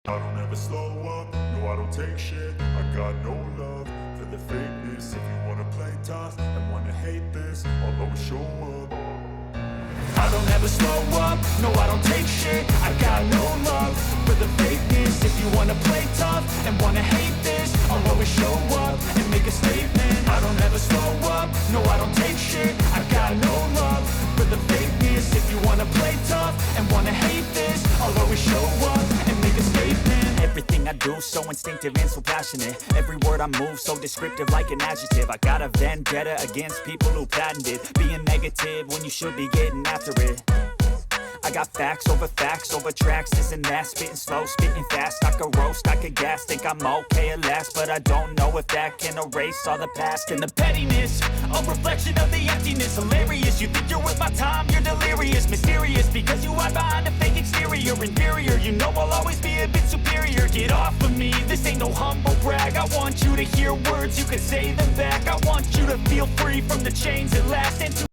I don't ever slow up, no I don't take shit. I got no love for the fakeness. If you wanna play tough and wanna hate this, I'll always show up. I don't ever slow up, no I don't take shit. I got no love for the fakeness. If you wanna play tough and wanna hate this, I'll always show up and make a statement. I don't ever slow up, no I don't take shit. I got no love for the fakeness. If you wanna play tough and wanna hate this, I'll always show up and make a statement. Everything I do so instinctive and so passionate. Every word I move so descriptive like an adjective. I got a vendetta against people who patented being negative when you should be getting after it. I got facts over tracks, this and that. Spitting slow, spitting fast. I could roast, I could gas. Think I'm okay at last, but I don't know if that can erase all the past. And the pettiness, a reflection of the emptiness. Hilarious, you think you're worth my time, you're delirious. Mysterious, because you hide behind a fake exterior. Inferior, you know I'll always be a bit superior. Get off of me, this ain't no humble brag. I want you to hear words, you can say them back. I want you to feel free from the chains that last, and to